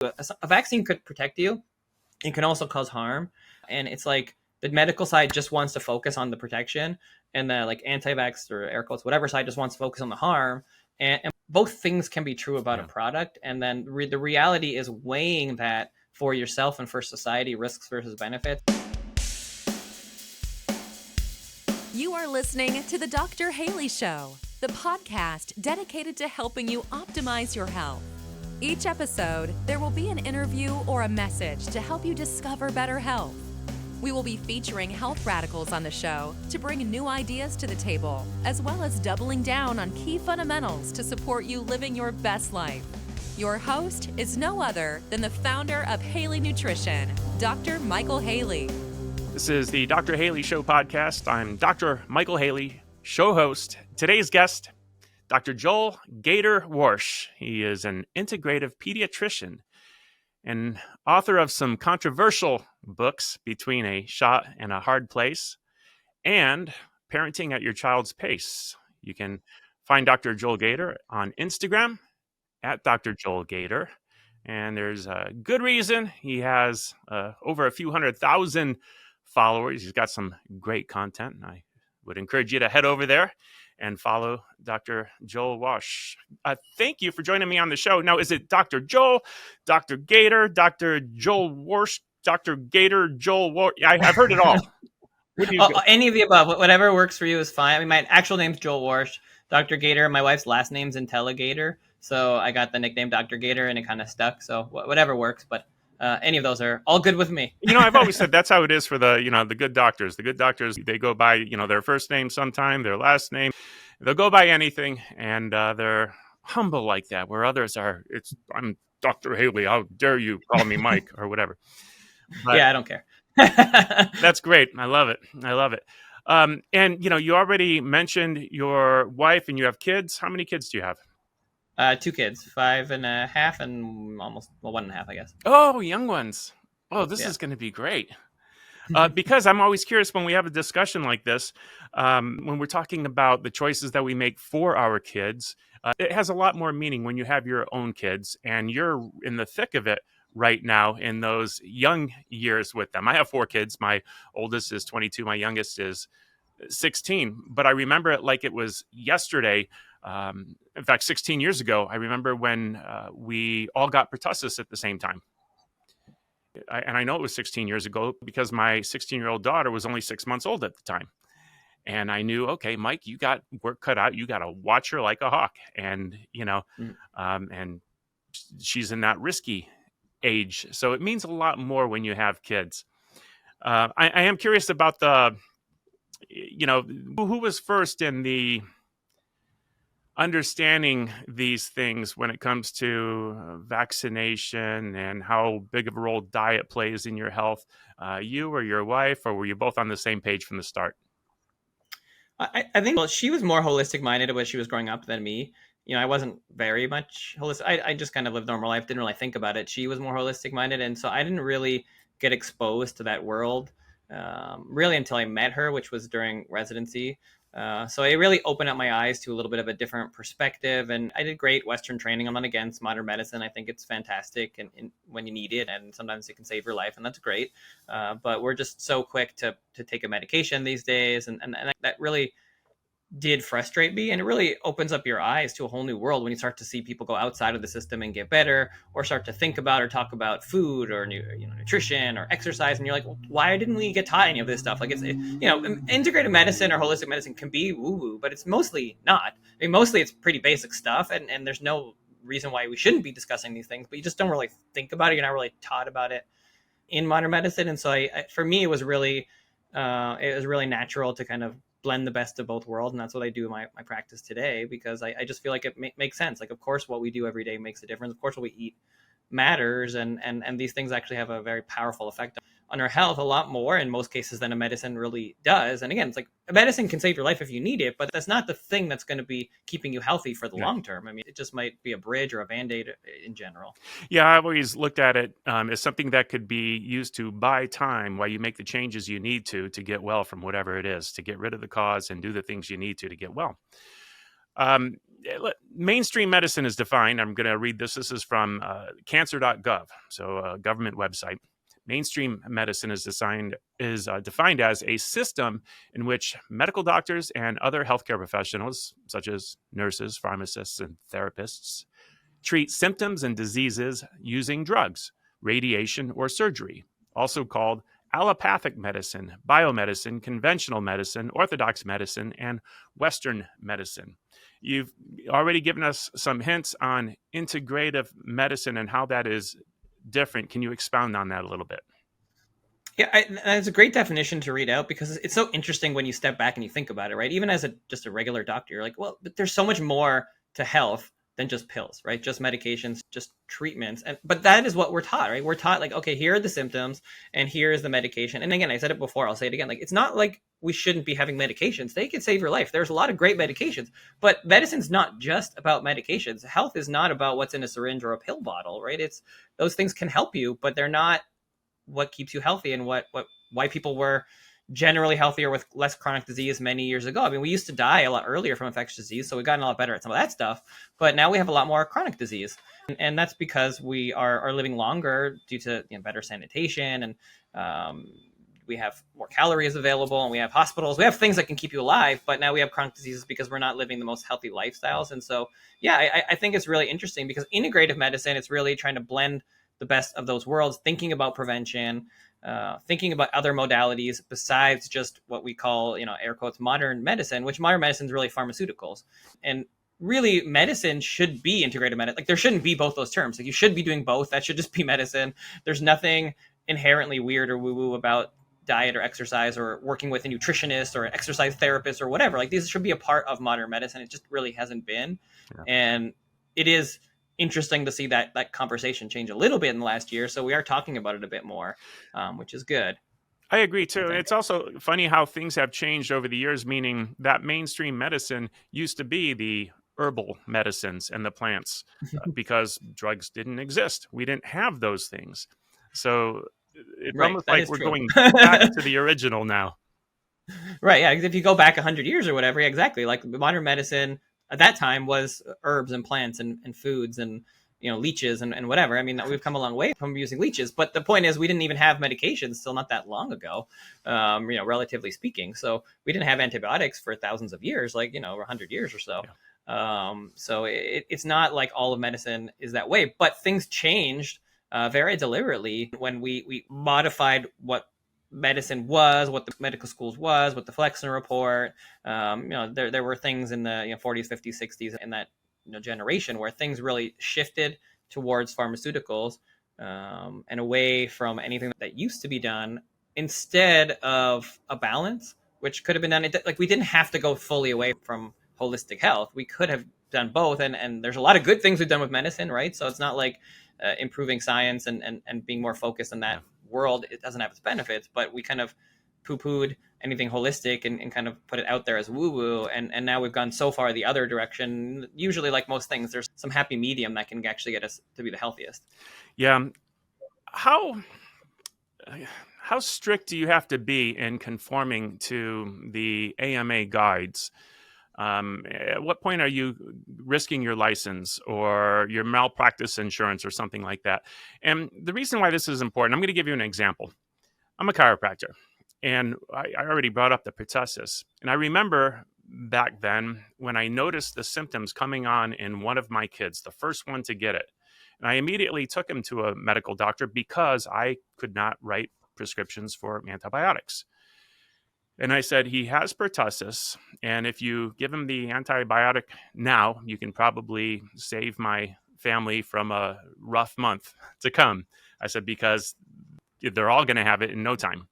A vaccine could protect you. It can also cause harm. And it's like the medical side just wants to focus on the protection, and the like anti-vax or air quotes, whatever side just wants to focus on the harm. And both things can be true about a product. And then the reality is weighing that for yourself and for society, risks versus benefits. You are listening to The Dr. Haley Show, the podcast dedicated to helping you optimize your health. Each episode, there will be an interview or a message to help you discover better health. We will be featuring health radicals on the show to bring new ideas to the table, as well as doubling down on key fundamentals to support you living your best life. Your host is no other than the founder of Haley Nutrition, Dr. Michael Haley. This is the Dr. Haley Show podcast. I'm Dr. Michael Haley, show host. Today's guest, Dr. Joel Gator Warsh. He is an integrative pediatrician and author of some controversial books, Between a Shot and a Hard Place and Parenting at Your Child's Pace. You can find Dr. Joel Gator on Instagram at Dr. Joel Gator. And there's a good reason he has over a few 100,000 followers. He's got some great content. I would encourage you to head over there and follow Dr. Joel Warsh. Thank you for joining me on the show. Now, is it Dr. Joel, Dr. Gator, Dr. Joel Warsh, Dr. Gator, Joel Warsh? I've heard it all. Any of the above. Whatever works for you is fine. I mean, my actual name's Joel Warsh. Dr. Gator, my wife's last name's Intelligator. So I got the nickname Dr. Gator and it kind of stuck. So whatever works. But any of those are all good with me. I've always said that's how it is for the good doctors. The good doctors, they go by, their first name sometime, their last name. They'll go by anything, and they're humble like that, where others are, I'm Dr. Haley, how dare you call me Mike or whatever. But yeah, I don't care. That's great. I love it. And, you already mentioned your wife and you have kids. How many kids do you have? 2 kids, 5.5 and almost 1.5, I guess. Oh, young ones. Oh, this is going to be great. Because I'm always curious when we have a discussion like this, when we're talking about the choices that we make for our kids, it has a lot more meaning when you have your own kids and you're in the thick of it right now in those young years with them. I have 4 kids. My oldest is 22. My youngest is 16. But I remember it like it was yesterday. In fact, 16 years ago, I remember when we all got pertussis at the same time. And I know it was 16 years ago because my 16-year-old daughter was only 6 months old at the time. And I knew, okay, Mike, you got work cut out. You got to watch her like a hawk. And, and she's in that risky age. So it means a lot more when you have kids. I am curious about who was first in the understanding these things when it comes to vaccination and how big of a role diet plays in your health, you or your wife, or were you both on the same page from the start? I think she was more holistic minded when she was growing up than me. I wasn't very much holistic. I just kind of lived normal life, didn't really think about it. She was more holistic minded. And so I didn't really get exposed to that world really until I met her, which was during residency. So it really opened up my eyes to a little bit of a different perspective. And I did great Western training. I'm not against modern medicine. I think it's fantastic and when you need it, and sometimes it can save your life, and that's great. But we're just so quick to take a medication these days. And that really did frustrate me. And it really opens up your eyes to a whole new world when you start to see people go outside of the system and get better, or start to think about or talk about food or nutrition or exercise. And you're like, well, why didn't we get taught any of this stuff? Like integrative medicine or holistic medicine can be woo-woo, but it's mostly not. I mean, mostly it's pretty basic stuff. And there's no reason why we shouldn't be discussing these things, but you just don't really think about it. You're not really taught about it in modern medicine. And so for me, it was really natural to kind of blend the best of both worlds. And that's what I do in my practice today, because I just feel like it makes sense. Like, of course, what we do every day makes a difference. Of course, what we eat matters. And these things actually have a very powerful effect on our health, a lot more in most cases than a medicine really does. And again, it's like a medicine can save your life if you need it, but that's not the thing that's going to be keeping you healthy for the long term. I mean, it just might be a bridge or a Band-Aid in general. Yeah, I've always looked at it as something that could be used to buy time while you make the changes you need to get well from whatever it is, to get rid of the cause and do the things you need to get well. mainstream medicine is defined. I'm going to read this. This is from cancer.gov, so a government website. Mainstream medicine is defined as a system in which medical doctors and other healthcare professionals, such as nurses, pharmacists, and therapists, treat symptoms and diseases using drugs, radiation, or surgery, also called allopathic medicine, biomedicine, conventional medicine, orthodox medicine, and Western medicine. You've already given us some hints on integrative medicine and how that is different. Can you expound on that a little bit? Yeah, that's a great definition to read out because it's so interesting when you step back and you think about it, right? Even as just a regular doctor, you're like, well, but there's so much more to health than just pills, right? Just medications, just treatments. But that is what we're taught, right? We're taught like, okay, here are the symptoms and here is the medication. And again, I said it before, I'll say it again. Like, it's not like we shouldn't be having medications. They can save your life. There's a lot of great medications, but medicine's not just about medications. Health is not about what's in a syringe or a pill bottle, right? Those things can help you, but they're not what keeps you healthy and why people were generally healthier with less chronic disease many years ago. I mean, we used to die a lot earlier from infectious disease, so we've gotten a lot better at some of that stuff, but now we have a lot more chronic disease. And that's because we are living longer due to better sanitation, and we have more calories available, and we have hospitals. We have things that can keep you alive, but now we have chronic diseases because we're not living the most healthy lifestyles. And so, yeah, I think it's really interesting because integrative medicine, it's really trying to blend the best of those worlds, thinking about prevention, thinking about other modalities besides just what we call, air quotes, modern medicine, which modern medicine is really pharmaceuticals. And really, medicine should be integrative medicine. Like, there shouldn't be both those terms. Like, you should be doing both. That should just be medicine. There's nothing inherently weird or woo-woo about diet or exercise or working with a nutritionist or an exercise therapist or whatever. Like, these should be a part of modern medicine. It just really hasn't been. Yeah. And it is interesting to see that conversation change a little bit in the last year. So we are talking about it a bit more, which is good. I agree too. And it's also funny how things have changed over the years, meaning that mainstream medicine used to be the herbal medicines and the plants because drugs didn't exist. We didn't have those things. So it's almost like we're going back to the original now. Right. Yeah. If you go back 100 years or whatever, exactly. Like, modern medicine at that time was herbs and plants and foods and, leeches and whatever. I mean, we've come a long way from using leeches, but the point is we didn't even have medications still not that long ago, relatively speaking. So we didn't have antibiotics for thousands of years, like, 100 years or so. Yeah. So it's not like all of medicine is that way, but things changed very deliberately when we modified what medicine was, what the medical schools was, what the Flexner report. There were things in the 40s, 50s, 60s in that generation where things really shifted towards pharmaceuticals and away from anything that used to be done, instead of a balance, which could have been done. Like, we didn't have to go fully away from holistic health. We could have done both, and there's a lot of good things we've done with medicine, right? So it's not like improving science and being more focused on that world, it doesn't have its benefits, but we kind of poo-pooed anything holistic and kind of put it out there as woo-woo, and now we've gone so far the other direction. Usually, like most things, there's some happy medium that can actually get us to be the healthiest. Yeah. How strict do you have to be in conforming to the AMA guides? At what point are you risking your license or your malpractice insurance or something like that? And the reason why this is important, I'm going to give you an example. I'm a chiropractor, and I already brought up the pertussis. And I remember back then when I noticed the symptoms coming on in one of my kids, the first one to get it. And I immediately took him to a medical doctor because I could not write prescriptions for antibiotics. And I said, he has pertussis, and if you give him the antibiotic now, you can probably save my family from a rough month to come. I said, because they're all going to have it in no time.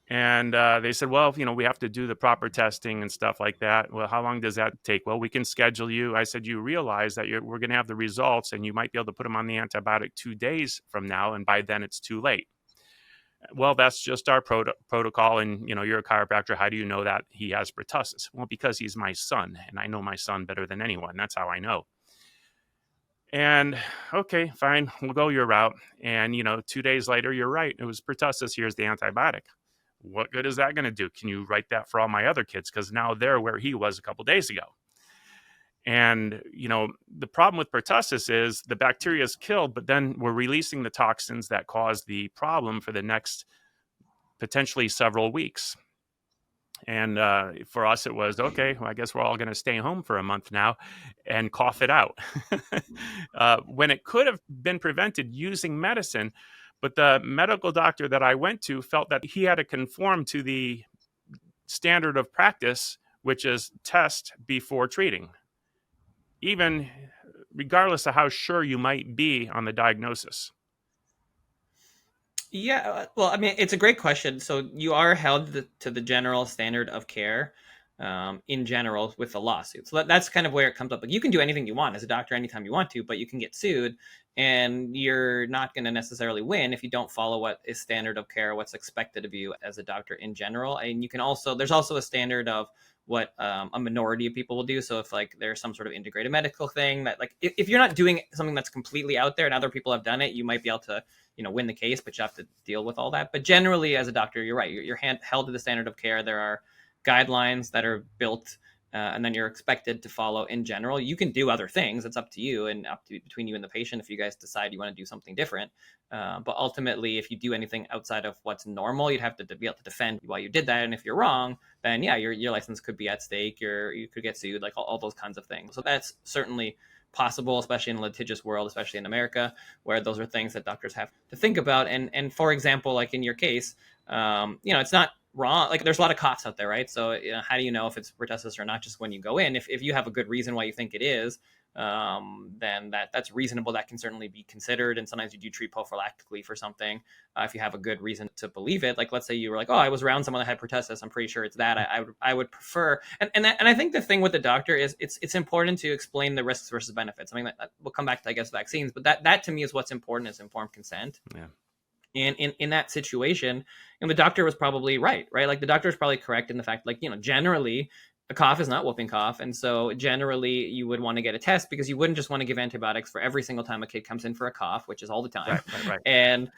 And they said, well, we have to do the proper testing and stuff like that. Well, how long does that take? Well, we can schedule you. I said, you realize that we're going to have the results, and you might be able to put them on the antibiotic 2 days from now, and by then it's too late. Well, that's just our protocol. And, you're a chiropractor. How do you know that he has pertussis? Well, because he's my son, and I know my son better than anyone. That's how I know. And okay, fine, we'll go your route. And, 2 days later, you're right. It was pertussis. Here's the antibiotic. What good is that going to do? Can you write that for all my other kids? Because now they're where he was a couple days ago. And, the problem with pertussis is the bacteria is killed, but then we're releasing the toxins that cause the problem for the next potentially several weeks. And for us, it was, okay, well, I guess we're all going to stay home for a month now and cough it out. When it could have been prevented using medicine, but the medical doctor that I went to felt that he had to conform to the standard of practice, which is test before treating, even regardless of how sure you might be on the diagnosis. Yeah, well, I mean, it's a great question. So you are held to the general standard of care in general with the lawsuit. So that's kind of where it comes up. Like, you can do anything you want as a doctor anytime you want to, but you can get sued, and you're not going to necessarily win if you don't follow what is standard of care, what's expected of you as a doctor in general. And you can also, there's also a standard of what a minority of people will do. So if like there's some sort of integrated medical thing that, like, if you're not doing something that's completely out there and other people have done it, you might be able to win the case, but you have to deal with all that. But generally, as a doctor, you're right. You're held to the standard of care. There are guidelines that are built, and then you're expected to follow in general. You can do other things. It's up to you and up to between you and the patient if you guys decide you want to do something different. But ultimately, if you do anything outside of what's normal, you'd have to be able to defend why you did that. And if you're wrong, then yeah, your license could be at stake. You could get sued, like all those kinds of things. So that's certainly possible, especially in a litigious world, especially in America, where those are things that doctors have to think about. And for example, like in your case, it's not wrong. Like, there's a lot of coughs out there, right? So how do you know if it's pertussis or not just when you go in? If you have a good reason why you think it is, then that's reasonable. That can certainly be considered. And sometimes you do treat prophylactically for something if you have a good reason to believe it. Like, let's say you were like, oh, I was around someone that had pertussis, I'm pretty sure it's that. I would prefer. And I think the thing with the doctor is it's important to explain the risks versus benefits. I mean, we'll come back to, I guess, vaccines, but that to me is what's important, is informed consent. Yeah. And in that situation, and the doctor was probably right? Like, the doctor is probably correct in the fact, like, generally a cough is not whooping cough. And so generally you would want to get a test, because you wouldn't just want to give antibiotics for every single time a kid comes in for a cough, which is all the time. Right. And,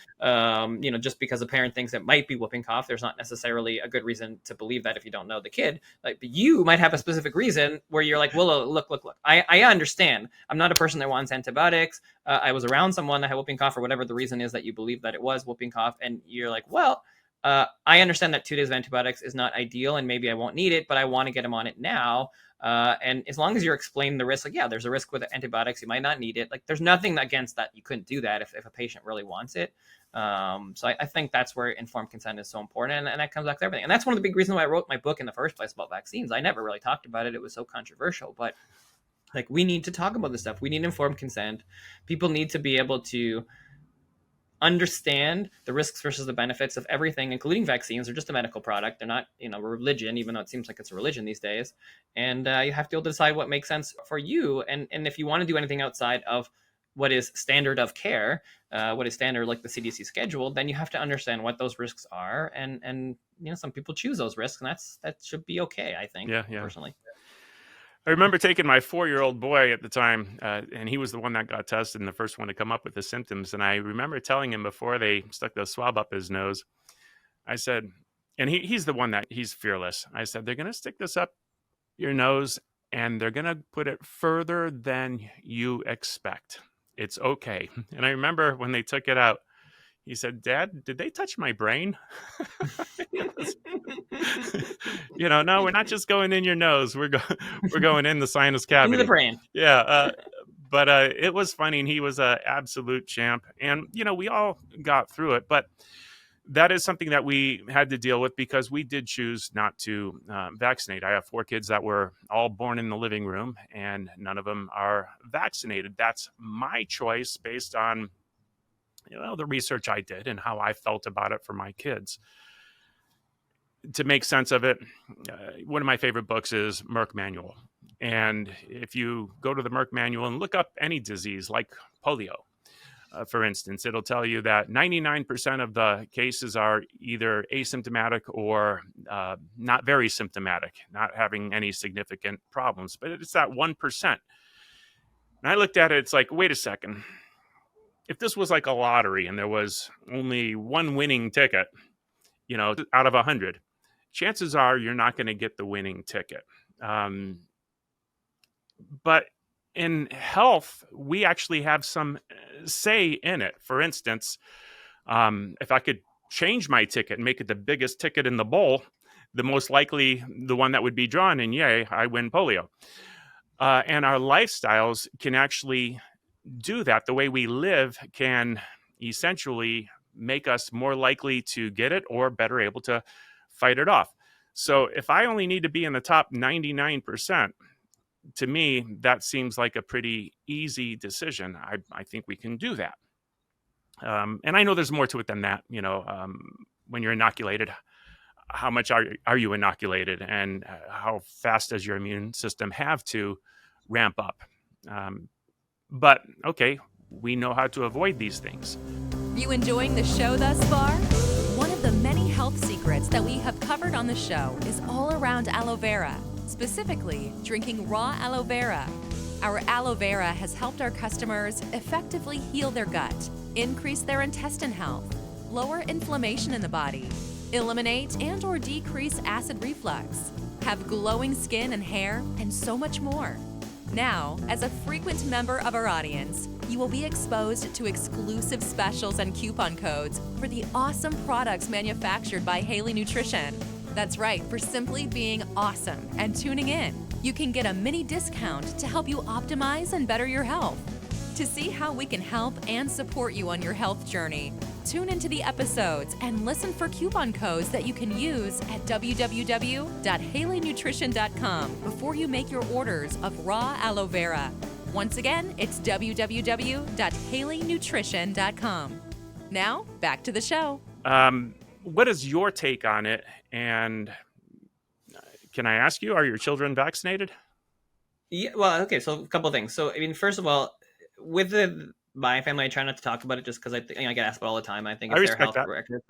just because a parent thinks it might be whooping cough, there's not necessarily a good reason to believe that if you don't know the kid. Like, but you might have a specific reason where you're like, well, look, I understand. I'm not a person that wants antibiotics. I was around someone that had whooping cough, or whatever the reason is that you believe that it was whooping cough. And you're like, well, I understand that 2 days of antibiotics is not ideal, and maybe I won't need it, but I want to get him on it now. And as long as you're explaining the risk, like, yeah, there's a risk with antibiotics, you might not need it. Like, there's nothing against that. You couldn't do that if a patient really wants it. So I think that's where informed consent is so important. And that comes back to everything. And that's one of the big reasons why I wrote my book in the first place about vaccines. I never really talked about it. It was so controversial, but like, we need to talk about this stuff. We need informed consent. People need to be able to understand the risks versus the benefits of everything, including vaccines. They're just a medical product. They're not, a religion, even though it seems like it's a religion these days. And you have to be able to decide what makes sense for you. And if you want to do anything outside of what is standard of care, what is standard, like the CDC schedule, then you have to understand what those risks are. And some people choose those risks, and that should be okay, I think, personally. I remember taking my 4-year-old boy at the time, and he was the one that got tested and the first one to come up with the symptoms. And I remember telling him before they stuck the swab up his nose, I said, and he's the one that he's fearless. I said, they're going to stick this up your nose and they're going to put it further than you expect. It's okay. And I remember when they took it out, he said, Dad, did they touch my brain? No, we're not just going in your nose. We're going in the sinus cavity. Into the brain. Yeah. But it was funny, and he was an absolute champ. And, we all got through it. But that is something that we had to deal with, because we did choose not to vaccinate. I have 4 kids that were all born in the living room, and none of them are vaccinated. That's my choice based on the research I did and how I felt about it for my kids. To make sense of it, one of my favorite books is Merk Manual. And if you go to the Merk Manual and look up any disease like polio, for instance, it'll tell you that 99% of the cases are either asymptomatic or not very symptomatic, not having any significant problems. But it's that 1%. And I looked at it, it's like, wait a second. If this was like a lottery and there was only one winning ticket, out of 100, chances are you're not going to get the winning ticket. But in health, we actually have some say in it. For instance, if I could change my ticket and make it the biggest ticket in the bowl, the most likely the one that would be drawn, and yay, I win polio. And our lifestyles can actually do that. The way we live can essentially make us more likely to get it or better able to fight it off. So if I only need to be in the top 99%, to me, that seems like a pretty easy decision. I think we can do that. And I know there's more to it than that. When you're inoculated, how much are you inoculated, and how fast does your immune system have to ramp up? But okay, we know how to avoid these things. You enjoying the show thus far? One of the many health secrets that we have covered on the show is all around aloe vera, specifically drinking raw aloe vera. Our aloe vera has helped our customers effectively heal their gut, increase their intestine health, lower inflammation in the body, eliminate and/or decrease acid reflux, have glowing skin and hair, and so much more. Now, as a frequent member of our audience, you will be exposed to exclusive specials and coupon codes for the awesome products manufactured by Haley Nutrition. That's right, for simply being awesome and tuning in, you can get a mini discount to help you optimize and better your health. To see how we can help and support you on your health journey, tune into the episodes and listen for coupon codes that you can use at www.haleynutrition.com before you make your orders of raw aloe vera. Once again, it's www.haleynutrition.com. Now, back to the show. What is your take on it? And can I ask you, are your children vaccinated? Yeah, well, okay, so a couple of things. So, I mean, first of all, with my family, I try not to talk about it just because I get asked about it all the time. I think it's their health record,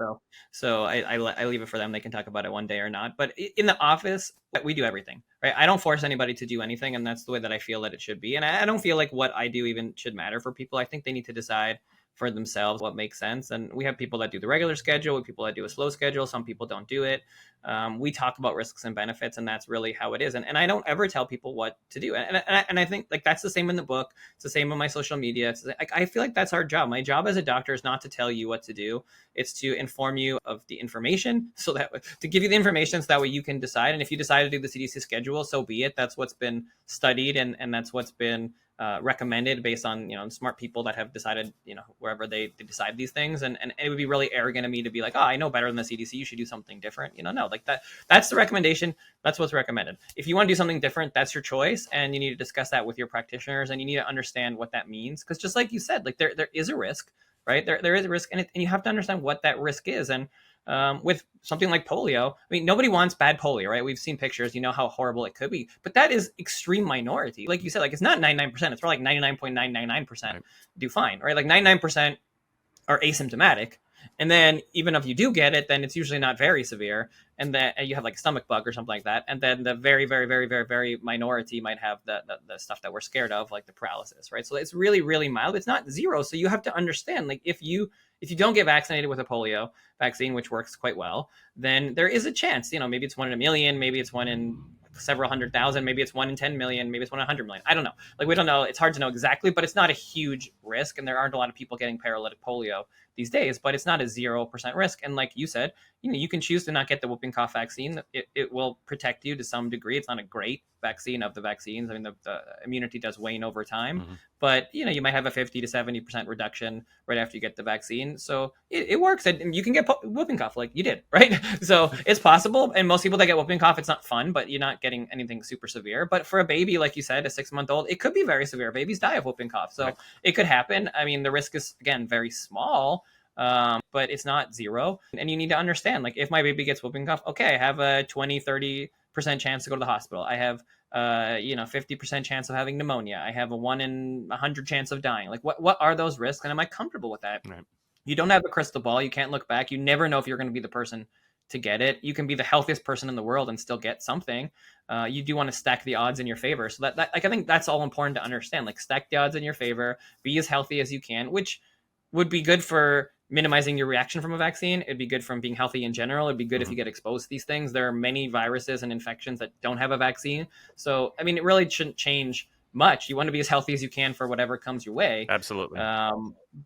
so I leave it for them. They can talk about it one day or not. But in the office, we do everything, right? I don't force anybody to do anything, and that's the way that I feel that it should be. And I don't feel like what I do even should matter for people. I think they need to decide for themselves what makes sense. And we have people that do the regular schedule, we have people that do a slow schedule. Some people don't do it. We talk about risks and benefits, and that's really how it is. And I don't ever tell people what to do. And I think like that's the same in the book. It's the same on my social media. It's like, I feel like that's our job. My job as a doctor is not to tell you what to do. It's to inform you of the information, so that to give you the information so that way you can decide. And if you decide to do the CDC schedule, so be it. That's what's been studied, and that's what's been recommended based on smart people that have decided wherever they decide these things, and it would be really arrogant of me to be like, oh, I know better than the CDC, you should do something different. No, like that's the recommendation, that's what's recommended. If you want to do something different, that's your choice, and you need to discuss that with your practitioners, and you need to understand what that means, because just like you said, like there is a risk, right? There is a risk, and you have to understand what that risk is. And with something like polio, I mean, nobody wants bad polio, right? We've seen pictures, how horrible it could be, but that is extreme minority. Like you said, like it's not 99%, it's probably like 99.999% do fine, right? Like 99% are asymptomatic. And then even if you do get it, then it's usually not very severe. And then you have like a stomach bug or something like that. And then the very, very, very, very, very minority might have the stuff that we're scared of, like the paralysis, right? So it's really, really mild. It's not zero. So you have to understand, like if you don't get vaccinated with a polio vaccine, which works quite well, then there is a chance, maybe it's 1 in a million, maybe it's 1 in several 100,000, maybe it's 1 in 10 million, maybe it's 1 in 100 million. I don't know. Like, we don't know. It's hard to know exactly, but it's not a huge risk. And there aren't a lot of people getting paralytic polio these days, but it's not a 0% risk. And like you said, you can choose to not get the whooping cough vaccine. It will protect you to some degree. It's not a great vaccine of the vaccines. I mean, the immunity does wane over time, but you might have a 50 to 70% reduction right after you get the vaccine. So it works, and you can get whooping cough like you did, right? So it's possible. And most people that get whooping cough, it's not fun, but you're not getting anything super severe. But for a baby, like you said, a 6-month-old, it could be very severe. Babies die of whooping cough. So it could happen. I mean, the risk is, again, very small, but it's not zero. And you need to understand, like, if my baby gets whooping cough, okay, I have a 20-30% chance to go to the hospital. I have 50% chance of having pneumonia. I have a 1 in 100 chance of dying. Like, what are those risks? And am I comfortable with that? Right. You don't have a crystal ball. You can't look back. You never know if you're going to be the person to get it. You can be the healthiest person in the world and still get something. You do want to stack the odds in your favor. So that like, I think that's all important to understand. Like, stack the odds in your favor, be as healthy as you can, which would be good for minimizing your reaction from a vaccine. It'd be good from being healthy in general. It'd be good if you get exposed to these things. There are many viruses and infections that don't have a vaccine. So, I mean, it really shouldn't change much. You want to be as healthy as you can for whatever comes your way. Absolutely.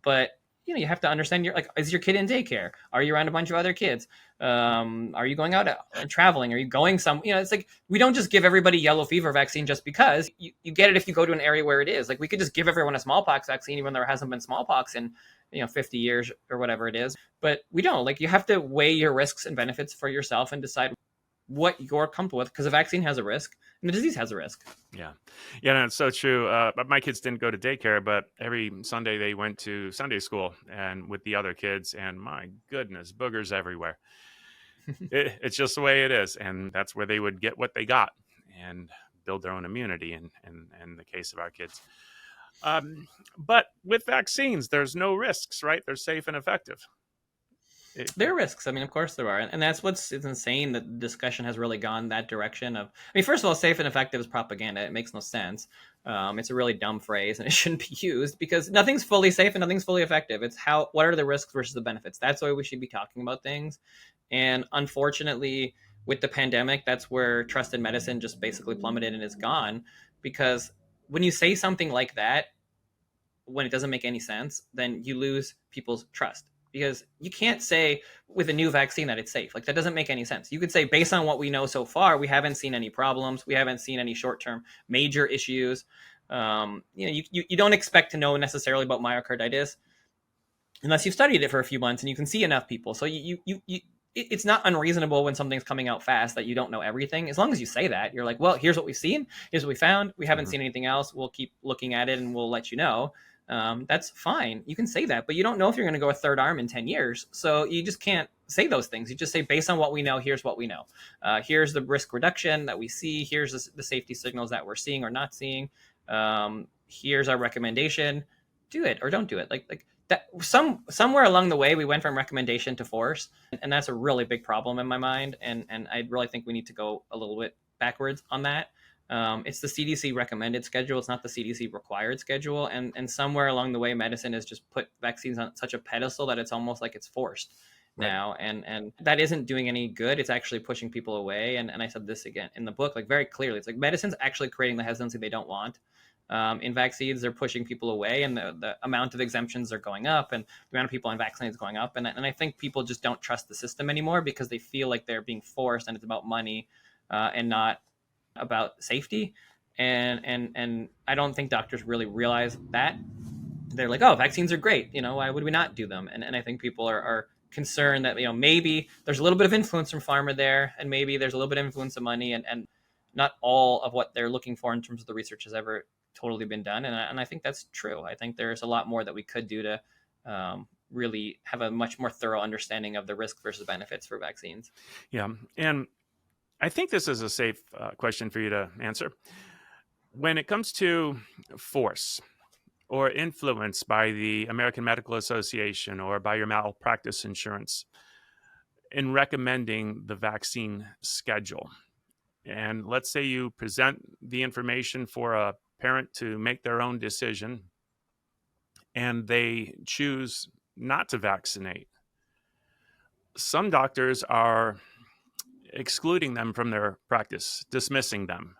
But you have to understand, is your kid in daycare? Are you around a bunch of other kids? Are you going out and traveling? Are you going it's like, we don't just give everybody yellow fever vaccine just because. You get it if you go to an area where it is. Like, we could just give everyone a smallpox vaccine, even though there hasn't been smallpox in 50 years or whatever it is. But we don't. Like, you have to weigh your risks and benefits for yourself and decide what you're comfortable with, because a vaccine has a risk and the disease has a risk. Yeah, no, it's so true. But my kids didn't go to daycare, but every Sunday they went to Sunday school and with the other kids, and my goodness, boogers everywhere. It's just the way it is, and that's where they would get what they got and build their own immunity in the case of our kids. But with vaccines, there's no risks, right? They're safe and effective. There are risks. I mean, of course there are. And that's it's insane that the discussion has really gone that direction of, first of all, safe and effective is propaganda. It makes no sense. It's a really dumb phrase and it shouldn't be used, because nothing's fully safe and nothing's fully effective. It's what are the risks versus the benefits? That's why we should be talking about things. And unfortunately, with the pandemic, that's where trust in medicine just basically plummeted and is gone, because when you say something like that, when it doesn't make any sense, then you lose people's trust. Because you can't say with a new vaccine that it's safe. Like, that doesn't make any sense. You could say, based on what we know so far, we haven't seen any problems. We haven't seen any short-term major issues. You don't expect to know necessarily about myocarditis unless you've studied it for a few months and you can see enough people. So it's not unreasonable when something's coming out fast that you don't know everything. As long as you say that, you're like, well, here's what we've seen. Here's what we found. We haven't seen anything else. We'll keep looking at it and we'll let you know. That's fine. You can say that, but you don't know if you're going to go a third arm in 10 years. So you just can't say those things. You just say, based on what we know, here's what we know. Here's the risk reduction that we see. Here's the safety signals that we're seeing or not seeing. Here's our recommendation. Do it or don't do it. Like that. Somewhere along the way, we went from recommendation to force, and that's a really big problem in my mind. And I really think we need to go a little bit backwards on that. It's the CDC recommended schedule. It's not the CDC required schedule. And somewhere along the way, medicine has just put vaccines on such a pedestal that it's almost like it's forced now. And that isn't doing any good. It's actually pushing people away. And I said this again in the book, like, very clearly, it's like medicine's actually creating the hesitancy they don't want. In vaccines, they're pushing people away, and the amount of exemptions are going up, and the amount of people unvaccinated is going up. And I think people just don't trust the system anymore because they feel like they're being forced, and it's about money and not about safety. And I don't think doctors really realize that. They're like, oh, vaccines are great. Why would we not do them? And I think people are concerned that, maybe there's a little bit of influence from pharma there, and maybe there's a little bit of influence of money, and not all of what they're looking for in terms of the research has ever totally been done. And I think that's true. I think there's a lot more that we could do to really have a much more thorough understanding of the risk versus benefits for vaccines. Yeah. And I think this is a safe question for you to answer. When it comes to force or influence by the American Medical Association or by your malpractice insurance in recommending the vaccine schedule, and let's say you present the information for a parent to make their own decision and they choose not to vaccinate, some doctors are excluding them from their practice, dismissing them.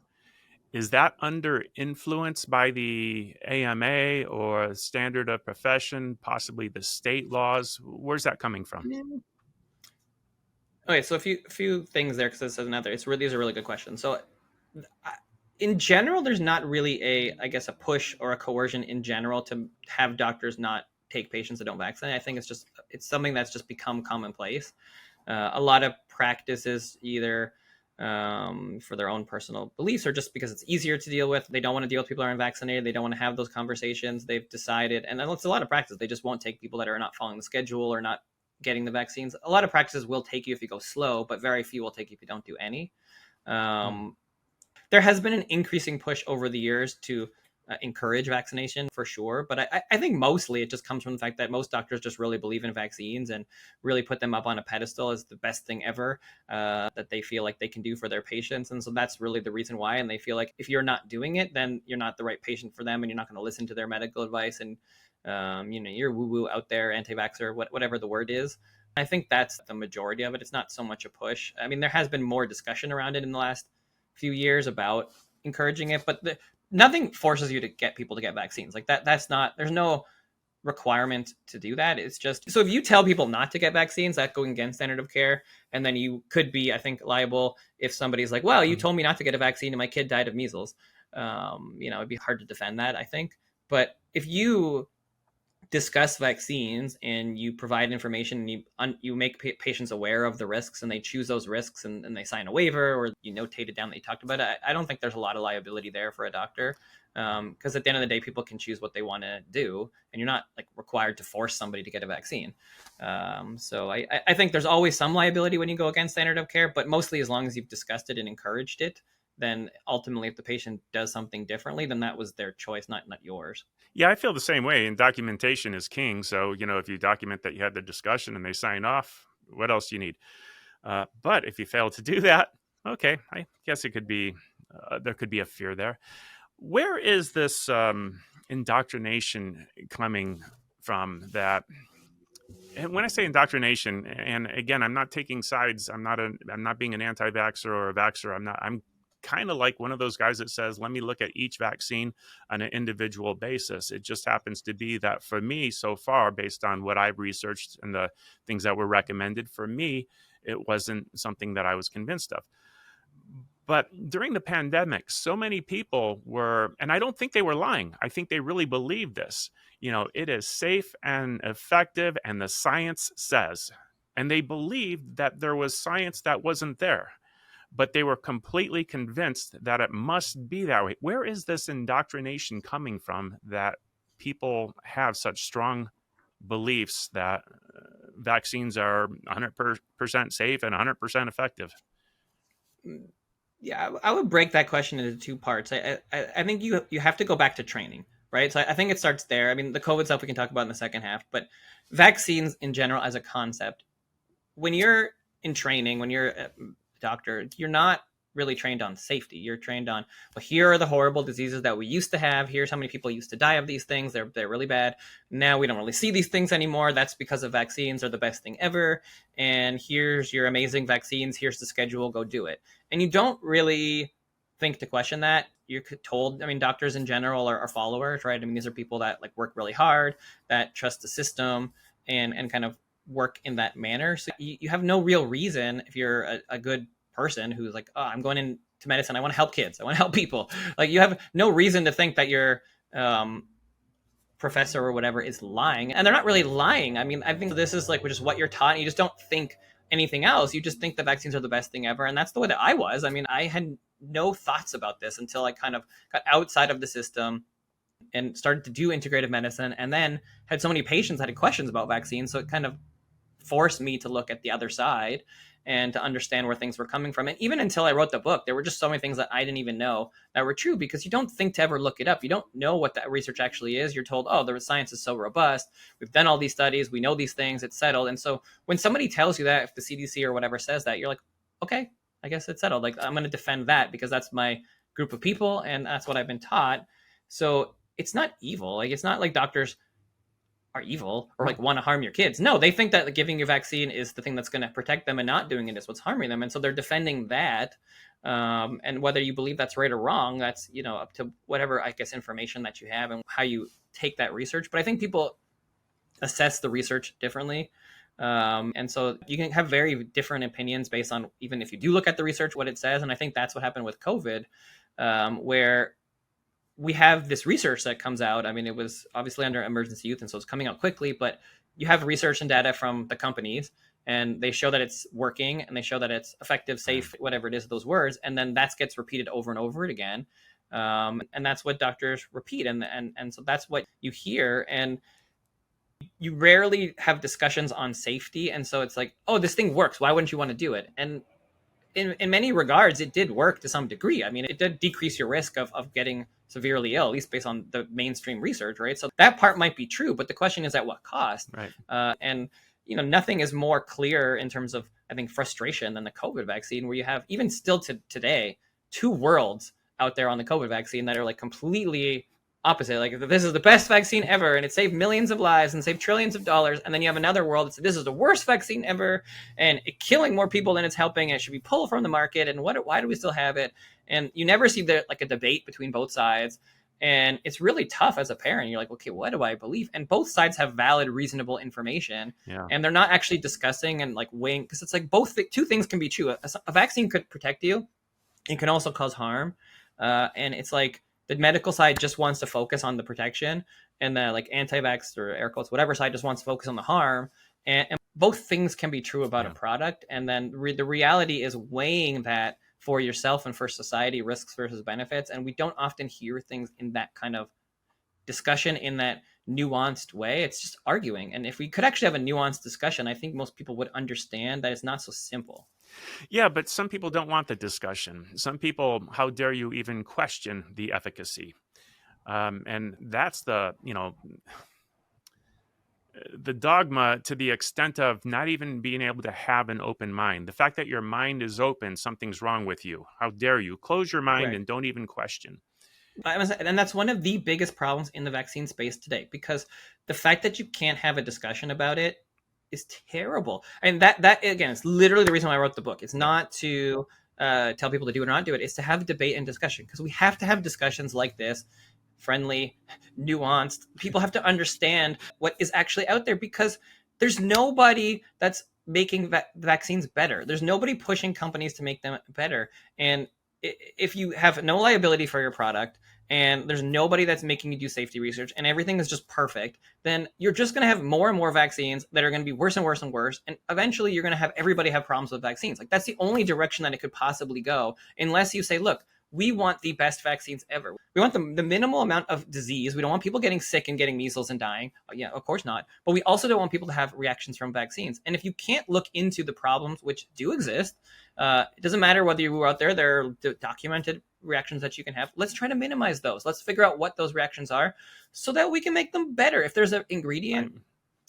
Is that under influence by the AMA or standard of profession, possibly the state laws? Where's that coming from? Okay, so a few things there, because this is another. These are really good questions. So, in general, there's not really a push or a coercion in general to have doctors not take patients that don't vaccinate. I think it's something that's just become commonplace. A lot of practices, either for their own personal beliefs or just because it's easier to deal with, they don't want to deal with people who are unvaccinated. They don't want to have those conversations. They've decided, and it's a lot of practice, they just won't take people that are not following the schedule or not getting the vaccines. A lot of practices will take you if you go slow, but very few will take you if you don't do any. There has been an increasing push over the years to encourage vaccination for sure. But I think mostly it just comes from the fact that most doctors just really believe in vaccines and really put them up on a pedestal as the best thing ever that they feel like they can do for their patients. And so that's really the reason why. And they feel like if you're not doing it, then you're not the right patient for them and you're not going to listen to their medical advice. And, you're woo-woo out there, anti-vaxxer, whatever the word is. I think that's the majority of it. It's not so much a push. I mean, there has been more discussion around it in the last few years about encouraging it, but nothing forces you to get people to get vaccines. Like that's not, there's no requirement to do that. It's just, so if you tell people not to get vaccines, that's going against standard of care. And then you could be, I think, liable if somebody's like, well, you told me not to get a vaccine and my kid died of measles. It'd be hard to defend that, I think. But if you discuss vaccines and you provide information and you make patients aware of the risks and they choose those risks and they sign a waiver or you notate it down that you talked about it, I don't think there's a lot of liability there for a doctor, because at the end of the day, people can choose what they want to do and you're not like required to force somebody to get a vaccine. So I think there's always some liability when you go against standard of care, but mostly as long as you've discussed it and encouraged it, then ultimately if the patient does something differently, then that was their choice, not yours. Yeah, I feel the same way. And documentation is king. So, if you document that you had the discussion and they sign off, what else do you need? But if you fail to do that, okay, I guess it could be, there could be a fear there. Where is this indoctrination coming from? That, and when I say indoctrination, and again, I'm not taking sides. I'm not being an anti-vaxxer or a vaxxer. I'm kind of like one of those guys that says, let me look at each vaccine on an individual basis. It just happens to be that for me so far, based on what I've researched and the things that were recommended for me, it wasn't something that I was convinced of. But during the pandemic, so many people were, and I don't think they were lying. I think they really believed this. It is safe and effective, and the science says. And they believed that there was science that wasn't there, but they were completely convinced that it must be that way. Where is this indoctrination coming from that people have such strong beliefs that vaccines are 100% safe and 100% effective? Yeah, I would break that question into two parts. I think you have to go back to training, right? So I think it starts there. I mean, the COVID stuff we can talk about in the second half, but vaccines in general as a concept, when you're in training, when you're a doctor, you're not really trained on safety. You're trained on, well, here are the horrible diseases that we used to have. Here's how many people used to die of these things. They're really bad. Now we don't really see these things anymore. That's because of vaccines are the best thing ever. And here's your amazing vaccines. Here's the schedule. Go do it. And you don't really think to question that. You're told, I mean, doctors in general are followers, right? I mean, these are people that like work really hard, that trust the system and kind of work in that manner. So you have no real reason, if you're a good person who's like, oh, I'm going into medicine, I want to help kids, I want to help people. Like, you have no reason to think that your professor or whatever is lying. And they're not really lying. I mean, I think this is like, which is what you're taught. And you just don't think anything else. You just think the vaccines are the best thing ever. And that's the way that I was. I mean, I had no thoughts about this until I kind of got outside of the system and started to do integrative medicine, and then had so many patients that had questions about vaccines. So it kind of forced me to look at the other side and to understand where things were coming from. And even until I wrote the book, there were just so many things that I didn't even know that were true, because you don't think to ever look it up. You don't know what that research actually is. You're told, oh, the science is so robust. We've done all these studies. We know these things. It's settled. And so when somebody tells you that, if the CDC or whatever says that, you're like, okay, I guess it's settled. Like, I'm going to defend that because that's my group of people and that's what I've been taught. So it's not evil. Like, it's not like doctors are evil or like want to harm your kids. No, they think that like, giving you a vaccine is the thing that's going to protect them, and not doing it is what's harming them. And so they're defending that. And whether you believe that's right or wrong, that's, up to whatever, I guess, information that you have and how you take that research. But I think people assess the research differently. And so you can have very different opinions based on, even if you do look at the research, what it says. And I think that's what happened with COVID, where we have this research that comes out. I mean, it was obviously under emergency use, and so it's coming out quickly, but you have research and data from the companies, and they show that it's working, and they show that it's effective, safe, whatever it is, those words. And then that gets repeated over and over again. And that's what doctors repeat. And so that's what you hear. And you rarely have discussions on safety. And so it's like, oh, this thing works. Why wouldn't you want to do it? And in many regards, it did work to some degree. I mean, it did decrease your risk of getting severely ill, at least based on the mainstream research, right? So that part might be true, but the question is at what cost? Right. And, nothing is more clear in terms of, I think, frustration than the COVID vaccine, where you have, even still to today, two worlds out there on the COVID vaccine that are like completely opposite. Like, this is the best vaccine ever, and it saved millions of lives and saved trillions of dollars. And then you have another world that says this is the worst vaccine ever, and it's killing more people than it's helping, and it should be pulled from the market. And why do we still have it? And you never see a debate between both sides. And it's really tough as a parent. You're like, okay, what do I believe? And both sides have valid, reasonable information, and they're not actually discussing and like weighing, because it's like two things can be true. A vaccine could protect you. It can also cause harm. And it's like the medical side just wants to focus on the protection, and the like anti-vax or air quotes, whatever side just wants to focus on the harm. And both things can be true about a product. And then the reality is weighing that for yourself and for society, risks versus benefits. And we don't often hear things in that kind of discussion, in that nuanced way. It's just arguing. And if we could actually have a nuanced discussion, I think most people would understand that it's not so simple. Yeah, but some people don't want the discussion. Some people, how dare you even question the efficacy? And that's the dogma, to the extent of not even being able to have an open mind. The fact that your mind is open, something's wrong with you. How dare you? Close your mind and don't even question. And that's one of the biggest problems in the vaccine space today, because the fact that you can't have a discussion about it is terrible. And that again, it's literally the reason why I wrote the book. It's not to tell people to do it or not do it. It's to have debate and discussion, because we have to have discussions like this, friendly, nuanced. People have to understand what is actually out there, because there's nobody that's making vaccines better. There's nobody pushing companies to make them better. And if you have no liability for your product, and there's nobody that's making you do safety research, and everything is just perfect, then you're just going to have more and more vaccines that are going to be worse and worse and worse. And eventually you're going to have everybody have problems with vaccines. Like, that's the only direction that it could possibly go, unless you say, look, we want the best vaccines ever. We want the minimal amount of disease. We don't want people getting sick and getting measles and dying. Yeah, of course not. But we also don't want people to have reactions from vaccines. And if you can't look into the problems, which do exist, it doesn't matter whether you were out there, there are documented reactions that you can have. Let's try to minimize those. Let's figure out what those reactions are so that we can make them better. If there's an ingredient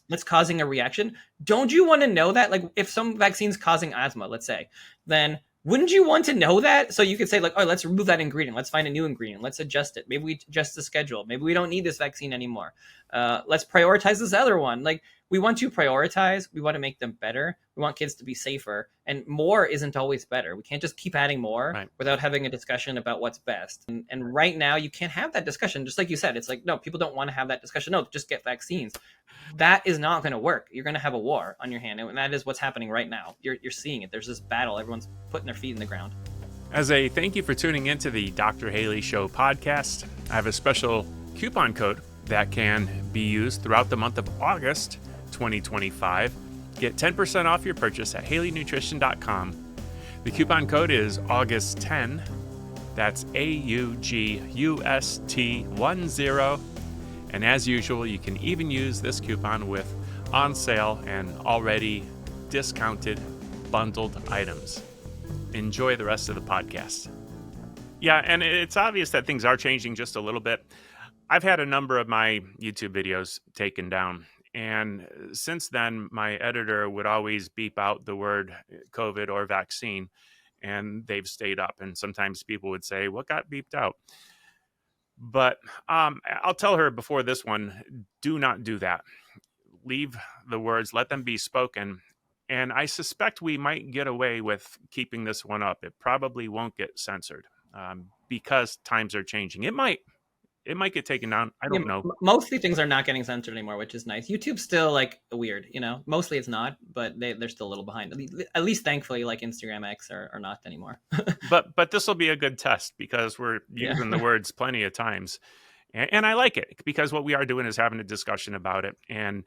that's causing a reaction, don't you want to know that? Like, if some vaccine's causing asthma, let's say, then wouldn't you want to know that? So you could say, like, oh, let's remove that ingredient. Let's find a new ingredient. Let's adjust it. Maybe we adjust the schedule. Maybe we don't need this vaccine anymore. Let's prioritize this other one. Like, we want to prioritize. We want to make them better. We want kids to be safer. And more isn't always better. We can't just keep adding more without having a discussion about what's best. And right now, you can't have that discussion. Just like you said, it's like, no, people don't want to have that discussion. No, just get vaccines. That is not going to work. You're going to have a war on your hand. And that is what's happening right now. You're seeing it. There's this battle. Everyone's putting their feet in the ground. As a thank you for tuning into the Dr. Haley Show podcast, I have a special coupon code that can be used throughout the month of August 2025. Get 10% off your purchase at HaleyNutrition.com. The coupon code is August10. That's AUGUST10. And as usual, you can even use this coupon with on sale and already discounted bundled items. Enjoy the rest of the podcast. Yeah, and it's obvious that things are changing just a little bit. I've had a number of my YouTube videos taken down. And since then, my editor would always beep out the word COVID or vaccine, and they've stayed up. And sometimes people would say, what got beeped out? But I'll tell her before this one, do not do that. Leave the words, let them be spoken. And I suspect we might get away with keeping this one up. It probably won't get censored because times are changing. It might get taken down. I don't know. Mostly things are not getting censored anymore, which is nice. YouTube's still like weird, mostly it's not, but they're still a little behind. At least thankfully, like Instagram X are not anymore. but this will be a good test because we're using the words plenty of times. And I like it because what we are doing is having a discussion about it. And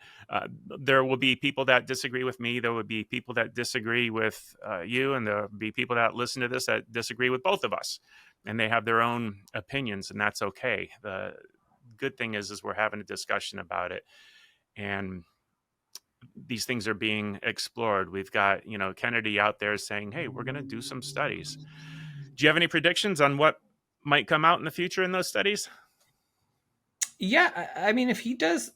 there will be people that disagree with me. There will be people that disagree with you. And there'll be people that listen to this that disagree with both of us. And they have their own opinions, and that's okay. The good thing is we're having a discussion about it. And these things are being explored. We've got, Kennedy out there saying, hey, we're going to do some studies. Do you have any predictions on what might come out in the future in those studies? Yeah, I mean, if he does,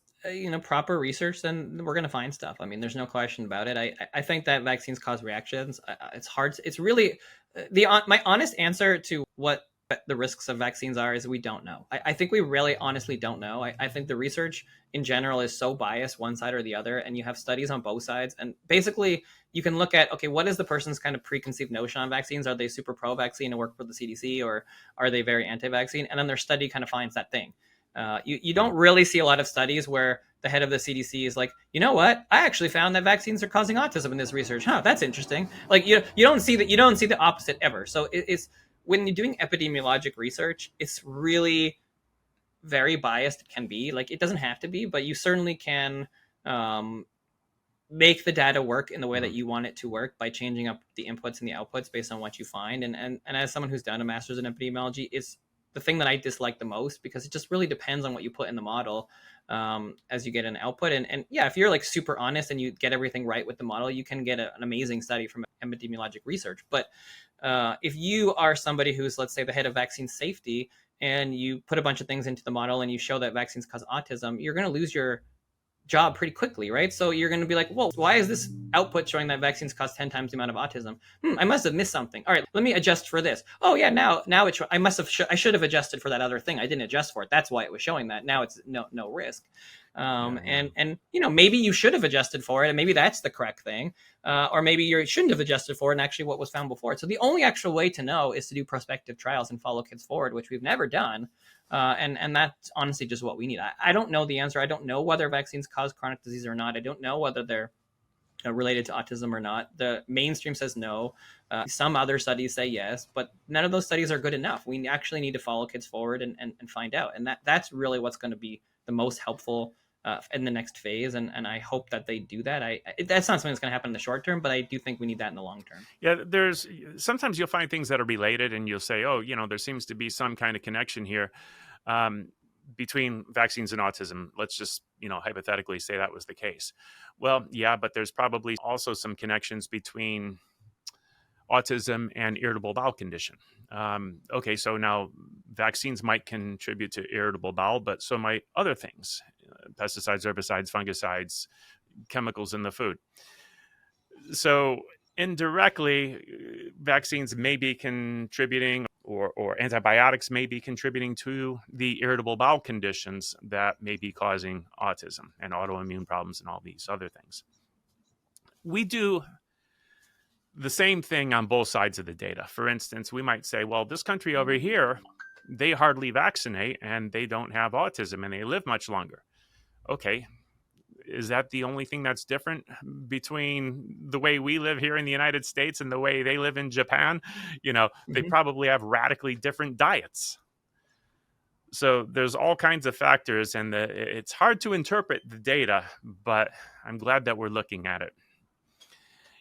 proper research, then we're going to find stuff. I mean, there's no question about it. I think that vaccines cause reactions. It's hard. It's really my honest answer to what the risks of vaccines are is we don't know. I think we really honestly don't know. I think the research in general is so biased one side or the other, and you have studies on both sides. And basically you can look at, okay, what is the person's kind of preconceived notion on vaccines? Are they super pro-vaccine and work for the CDC, or are they very anti-vaccine? And then their study kind of finds that thing. You don't really see a lot of studies where the head of the CDC is like, you know what? I actually found that vaccines are causing autism in this research. Huh, that's interesting. Like you don't see that. You don't see the opposite ever. So it's when you're doing epidemiologic research, it's really very biased. It can be, like, it doesn't have to be, but you certainly can make the data work in the way that you want it to work by changing up the inputs and the outputs based on what you find. And as someone who's done a master's in epidemiology, it's the thing that I dislike the most, because it just really depends on what you put in the model as you get an output. And yeah, if you're like super honest and you get everything right with the model, you can get an amazing study from epidemiologic research. But if you are somebody who's, let's say, the head of vaccine safety, and you put a bunch of things into the model and you show that vaccines cause autism, you're going to lose your job pretty quickly, right? So you're going to be like, well, why is this output showing that vaccines cause 10 times the amount of autism? I must have missed something. All right, let me adjust for this. Oh yeah, now it's, I should have adjusted for that other thing. I didn't adjust for it. That's why it was showing that. Now it's no risk. And you know, maybe you should have adjusted for it, and maybe that's the correct thing, or maybe you shouldn't have adjusted for it, and actually what was found before. So the only actual way to know is to do prospective trials and follow kids forward, which we've never done. And that's honestly just what we need. I don't know the answer. I don't know whether vaccines cause chronic disease or not. I don't know whether they're related to autism or not. The mainstream says no. Some other studies say yes, but none of those studies are good enough. We actually need to follow kids forward and find out. And that's really what's going to be the most helpful in the next phase. And I hope that they do that. That's not something that's going to happen in the short term, but I do think we need that in the long term. Yeah, sometimes you'll find things that are related, and you'll say, oh, there seems to be some kind of connection here between vaccines and autism. Let's just, hypothetically say that was the case. Well, yeah, but there's probably also some connections between autism and irritable bowel condition. Okay, so now vaccines might contribute to irritable bowel, but so might other things, pesticides, herbicides, fungicides, chemicals in the food. So indirectly, vaccines may be contributing, or antibiotics may be contributing to the irritable bowel conditions that may be causing autism and autoimmune problems and all these other things. We do the same thing on both sides of the data. For instance, we might say, well, this country over here, they hardly vaccinate and they don't have autism and they live much longer. Okay, is that the only thing that's different between the way we live here in the United States and the way they live in Japan? They probably have radically different diets. So there's all kinds of factors, and it's hard to interpret the data, but I'm glad that we're looking at it.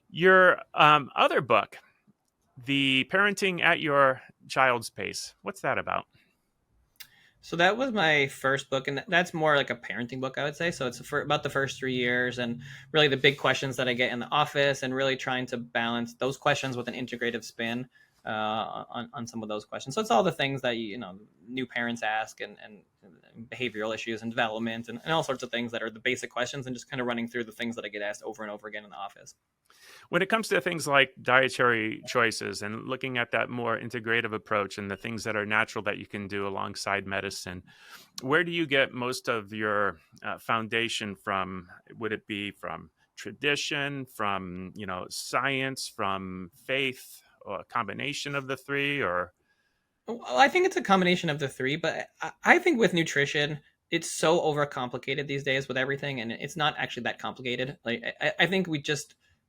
Your other book, The Parenting at Your Child's Pace, what's that about? So that was my first book, and that's more like a parenting book, I would say. So it's about the first 3 years and really the big questions that I get in the office, and really trying to balance those questions with an integrative spin on some of those questions. So it's all the things that new parents ask, and behavioral issues and development and all sorts of things that are the basic questions, and just kind of running through the things that I get asked over and over again in the office. When it comes to things like dietary choices and looking at that more integrative approach and the things that are natural that you can do alongside medicine, where do you get most of your foundation from? Would it be from tradition, from science, from faith, or a combination of the three? Or Well, I think it's a combination of the three, but I think with nutrition, it's so overcomplicated these days with everything, and it's not actually that complicated. Like I think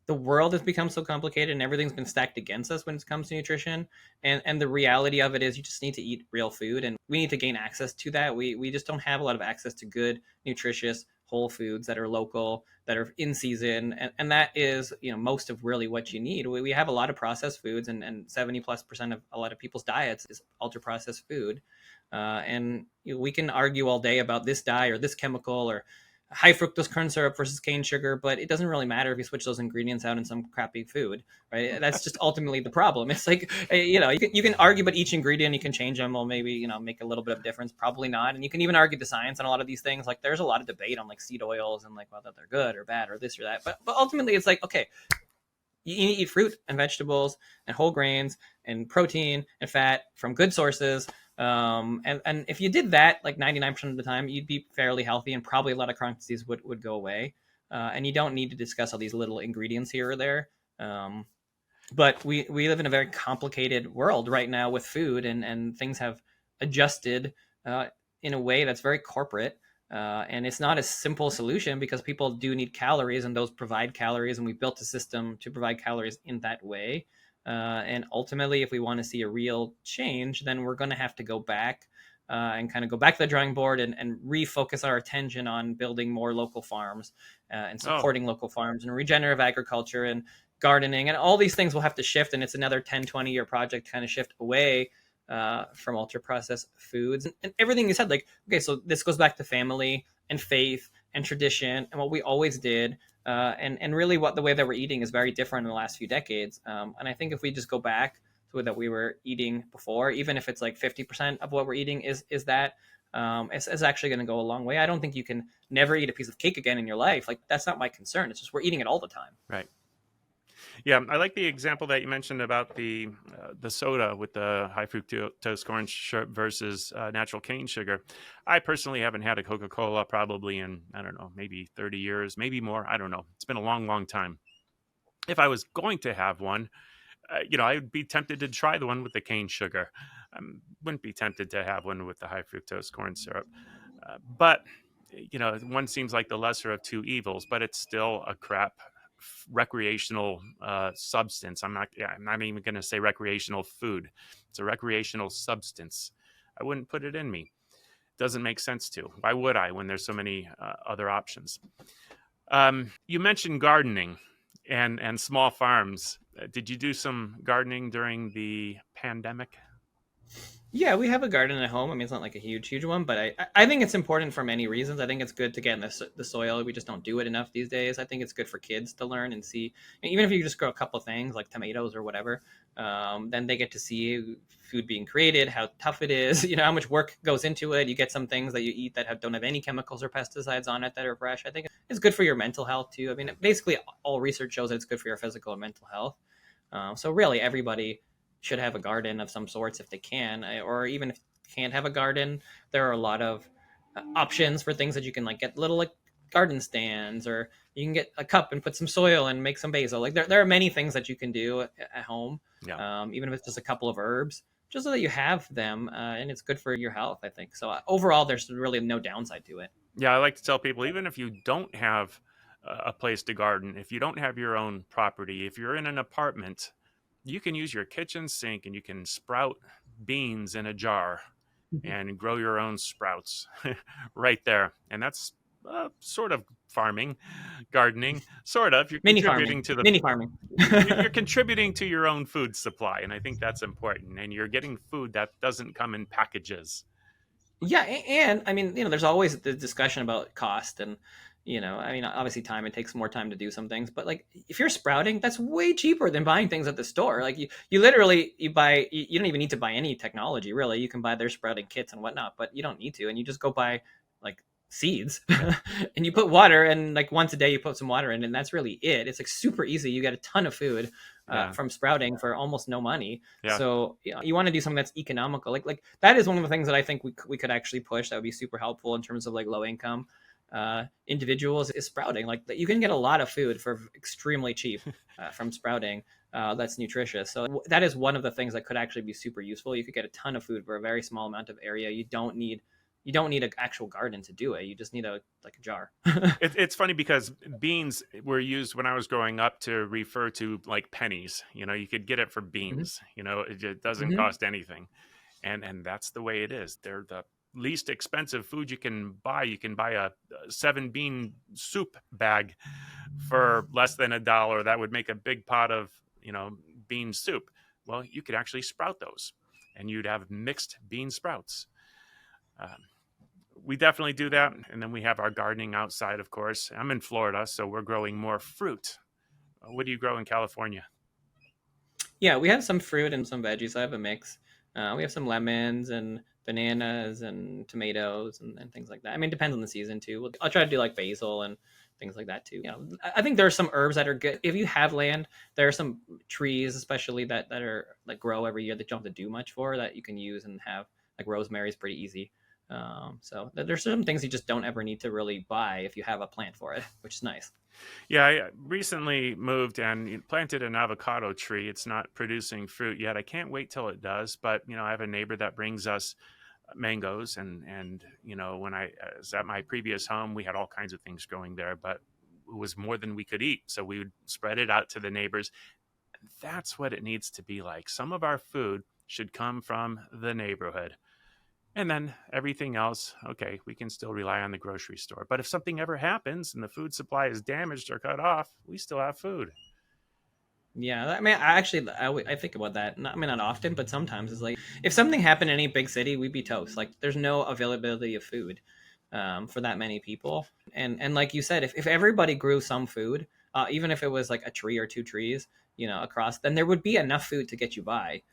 the world has become so complicated, and everything's been stacked against us when it comes to nutrition. And the reality of it is you just need to eat real food, and we need to gain access to that. We just don't have a lot of access to good, nutritious, whole foods that are local, that are in season. And that is, most of really what you need. We have a lot of processed foods, and 70+% of a lot of people's diets is ultra processed food. And we can argue all day about this dye or this chemical or high fructose corn syrup versus cane sugar, but it doesn't really matter if you switch those ingredients out in some crappy food, right? That's just ultimately the problem. It's like, you can argue about each ingredient, you can change them, well, maybe, make a little bit of difference, probably not. And you can even argue the science on a lot of these things. Like there's a lot of debate on like seed oils and like whether they're good or bad or this or that. But ultimately it's like, okay, you need to eat fruit and vegetables and whole grains and protein and fat from good sources. And if you did that like 99% of the time, you'd be fairly healthy, and probably a lot of chronic disease would go away. And you don't need to discuss all these little ingredients here or there. But we live in a very complicated world right now with food, and things have adjusted in a way that's very corporate. And it's not a simple solution, because people do need calories, and those provide calories, and we built a system to provide calories in that way. And ultimately, if we want to see a real change, then we're going to have to go back and kind of go back to the drawing board, and refocus our attention on building more local farms and supporting local farms and regenerative agriculture and gardening, and all these things will have to shift. And it's another 10-20 year project to kind of shift away from ultra processed foods, and everything you said. Like, okay, so this goes back to family and faith and tradition and what we always did. And really what the way that we're eating is very different in the last few decades. And I think if we just go back to what we were eating before, even if it's like 50% of what we're eating is that, it's actually going to go a long way. I don't think you can never eat a piece of cake again in your life. Like, that's not my concern. It's just we're eating it all the time. Right. Yeah, I like the example that you mentioned about the soda with the high fructose corn syrup versus natural cane sugar. I personally haven't had a Coca-Cola probably in, I don't know, maybe 30 years, maybe more. I don't know. It's been a long, long time. If I was going to have one, I would be tempted to try the one with the cane sugar. I wouldn't be tempted to have one with the high fructose corn syrup. But one seems like the lesser of two evils, but it's still a crap recreational substance. I'm not even going to say recreational food. It's a recreational substance. I wouldn't put it in me. Doesn't make sense to. Why would I, when there's so many other options? You mentioned gardening and small farms. Did you do some gardening during the pandemic? Yeah, we have a garden at home. I mean, it's not like a huge one, but I think it's important for many reasons. I think it's good to get in the soil. We just don't do it enough these days. I think it's good for kids to learn and see. Even if you just grow a couple of things like tomatoes or whatever, then they get to see food being created, how tough it is, how much work goes into it. You get some things that you eat that don't have any chemicals or pesticides on it that are fresh. I think it's good for your mental health too. I mean, basically all research shows that it's good for your physical and mental health. So really everybody should have a garden of some sorts if they can, or even if you can't have a garden, there are a lot of options for things that you can like get little like garden stands, or you can get a cup and put some soil and make some basil. Like there are many things that you can do at home, even if it's just a couple of herbs, just so that you have them, and it's good for your health, I think. So overall, there's really no downside to it. Yeah, I like to tell people, even if you don't have a place to garden, if you don't have your own property, if you're in an apartment, you can use your kitchen sink and you can sprout beans in a jar and grow your own sprouts right there. And that's sort of farming, gardening, sort of. You're contributing to the mini farming. You're contributing to your own food supply, and I think that's important. And you're getting food that doesn't come in packages. Yeah, and I mean, there's always the discussion about cost, and I mean, obviously time, it takes more time to do some things, but like if you're sprouting, that's way cheaper than buying things at the store. Like you literally, you don't even need to buy any technology really. You can buy their sprouting kits and whatnot, but you don't need to. And you just go buy like seeds and you put water, and like once a day you put some water in, and that's really it. It's like super easy. You get a ton of food from sprouting for almost no money. Yeah. So you want to do something that's economical. Like that is one of the things that I think we could actually push. That would be super helpful in terms of like low income individuals, is sprouting. Like you can get a lot of food for extremely cheap from sprouting that's nutritious. So that is one of the things that could actually be super useful. You could get a ton of food for a very small amount of area. You don't need an actual garden to do it. You just need a jar. It's funny because beans were used when I was growing up to refer to like pennies. You could get it for beans. It doesn't cost anything, and that's the way it is. They're the least expensive food you can buy. You can buy a 7-bean soup bag for less than $1. That would make a big pot of bean soup. Well, you could actually sprout those, and you'd have mixed bean sprouts. We definitely do that, and then we have our gardening outside. Of course, I'm in Florida, so we're growing more fruit. What do you grow in California? Yeah, we have some fruit and some veggies. I have a mix. We have some lemons and bananas and tomatoes and things like that. I mean, it depends on the season too. I'll try to do like basil and things like that too. I think there are some herbs that are good if you have land. There are some trees, especially that are like grow every year that you don't have to do much for, that you can use and have. Like rosemary is pretty easy. So there's some things you just don't ever need to really buy if you have a plant for it, which is nice. Yeah, I recently moved and planted an avocado tree. It's not producing fruit yet. I can't wait till it does. But I have a neighbor that brings us mangoes, and when I was at my previous home, we had all kinds of things growing there, but it was more than we could eat, so we would spread it out to the neighbors. That's what it needs to be like. Some of our food should come from the neighborhood. And then everything else, okay, we can still rely on the grocery store. But if something ever happens and the food supply is damaged or cut off, we still have food. Yeah, I mean, I think about that. Not often, but sometimes it's like if something happened in any big city, we'd be toast. Like there's no availability of food for that many people. And like you said, if everybody grew some food, even if it was like a tree or two trees, across, then there would be enough food to get you by.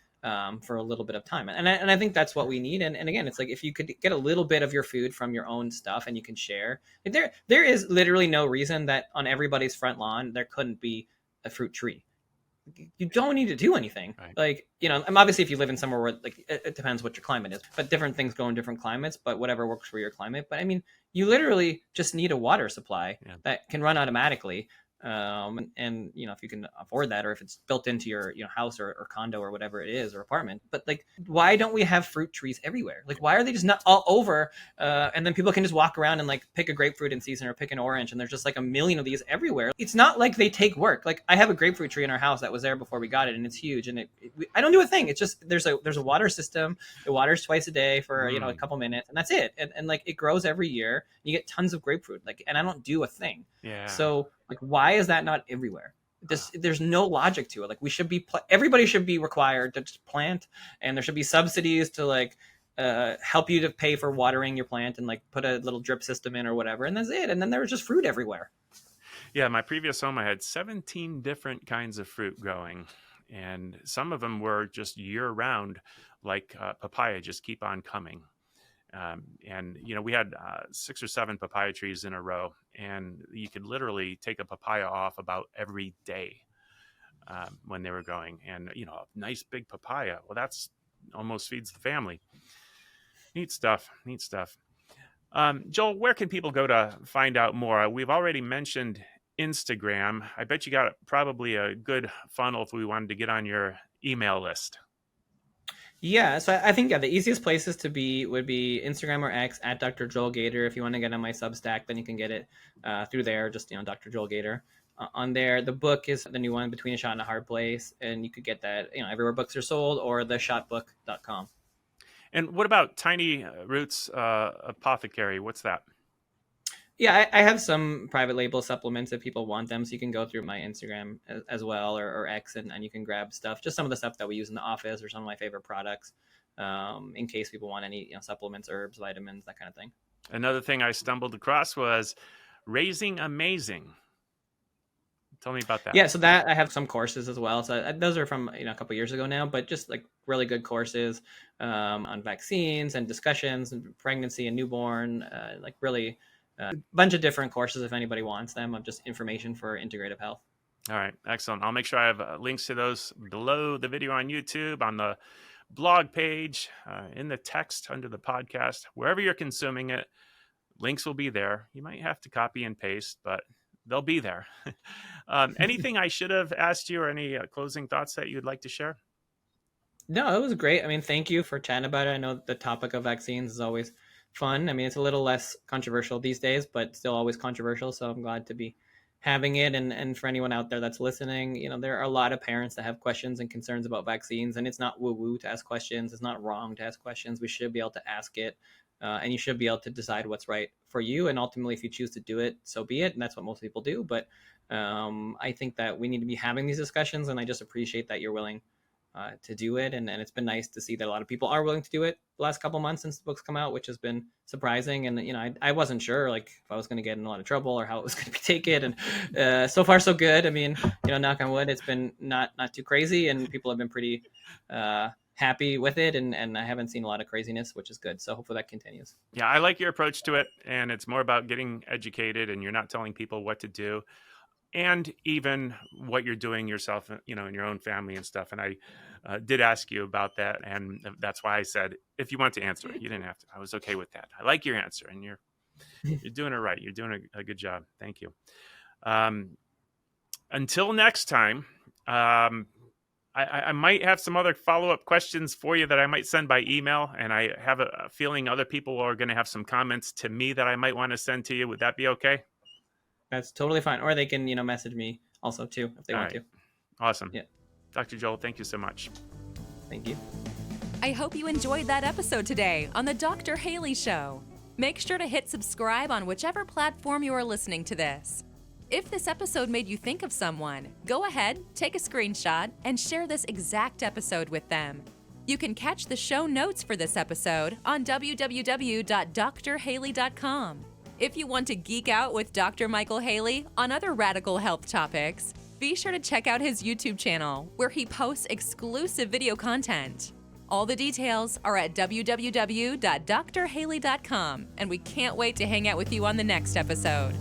For a little bit of time. And I think that's what we need. And again, it's like, if you could get a little bit of your food from your own stuff and you can share, there is literally no reason that on everybody's front lawn, there couldn't be a fruit tree. You don't need to do anything. Right. Like, obviously if you live in somewhere where like, it depends what your climate is, but different things go in different climates, but whatever works for your climate. But I mean, you literally just need a water supply that can run automatically. And if you can afford that, or if it's built into your house or condo or whatever it is, or apartment. But like, why don't we have fruit trees everywhere? Like, why are they just not all over? And then people can just walk around and like pick a grapefruit in season or pick an orange, and there's just like a million of these everywhere. It's not like they take work. Like, I have a grapefruit tree in our house that was there before we got it, and it's huge, and I don't do a thing. It's just there's a water system. It waters twice a day for a couple minutes, and that's it. And like, it grows every year. You get tons of grapefruit. Like, and I don't do a thing. Yeah. So like, why is that not everywhere? There's no logic to it. Like, we should be everybody should be required to just plant, and there should be subsidies to like help you to pay for watering your plant, and like put a little drip system in or whatever, and that's it. And then there was just fruit everywhere. Yeah, my previous home, I had 17 different kinds of fruit growing, and some of them were just year round, like papaya, just keep on coming. And we had 6 or 7 papaya trees in a row, and you could literally take a papaya off about every day when they were growing. And, a nice big papaya, well, that's almost feeds the family. Neat stuff. Joel, where can people go to find out more? We've already mentioned Instagram. I bet you got probably a good funnel if we wanted to get on your email list. Yeah, so I think the easiest places would be Instagram or X at Dr. Joel Gator. If you want to get on my Substack, then you can get it through there. Just Dr. Joel Gator. On there, the book is the new one, Between a Shot and a Hard Place, and you could get that everywhere books are sold, or theshotbook.com. And what about Tiny Roots Apothecary? What's that? Yeah, I have some private label supplements if people want them. So you can go through my Instagram as well, or X, and you can grab stuff, just some of the stuff that we use in the office, or some of my favorite products, in case people want any supplements, herbs, vitamins, that kind of thing. Another thing I stumbled across was Raising Amazing. Tell me about that. Yeah, so that I have some courses as well. So those are from a couple years ago now, but just like really good courses on vaccines and discussions and pregnancy and newborn, like really a bunch of different courses if anybody wants them, of just information for integrative health. All right, excellent. I'll make sure I have links to those below the video on YouTube, on the blog page, in the text under the podcast, wherever you're consuming it. Links will be there. You might have to copy and paste, but they'll be there. Anything I should have asked you, or any closing thoughts that you'd like to share? No, it was great. I mean, thank you for chatting about it. I know the topic of vaccines is always fun. I mean, it's a little less controversial these days, but still always controversial. So I'm glad to be having it. And for anyone out there that's listening, there are a lot of parents that have questions and concerns about vaccines, and it's not woo-woo to ask questions. It's not wrong to ask questions. We should be able to ask it. And you should be able to decide what's right for you. And ultimately, if you choose to do it, so be it. And that's what most people do. But I think that we need to be having these discussions. And I just appreciate that you're willing to do it. And it's been nice to see that a lot of people are willing to do it the last couple months since the book's come out, which has been surprising. And, I wasn't sure like if I was going to get in a lot of trouble or how it was going to be taken. And so far, so good. I mean, knock on wood, it's been not too crazy. And people have been pretty happy with it, and I haven't seen a lot of craziness, which is good. So hopefully that continues. Yeah, I like your approach to it, and it's more about getting educated, and you're not telling people what to do, and even what you're doing yourself, in your own family and stuff. And I did ask you about that, and that's why I said, if you want to answer it, you didn't have to. I was okay with that. I like your answer, and you're doing it right. You're doing a good job. Thank you. Until next time, I might have some other follow-up questions for you that I might send by email, and I have a feeling other people are going to have some comments to me that I might want to send to you. Would that be okay? That's totally fine. Or they can, message me also too if they want to. Awesome. Yeah. Dr. Joel, thank you so much. Thank you. I hope you enjoyed that episode today on The Dr. Haley Show. Make sure to hit subscribe on whichever platform you are listening to this. If this episode made you think of someone, go ahead, take a screenshot, and share this exact episode with them. You can catch the show notes for this episode on www.drhaley.com. If you want to geek out with Dr. Michael Haley on other radical health topics, be sure to check out his YouTube channel, where he posts exclusive video content. All the details are at www.drhaley.com, and we can't wait to hang out with you on the next episode.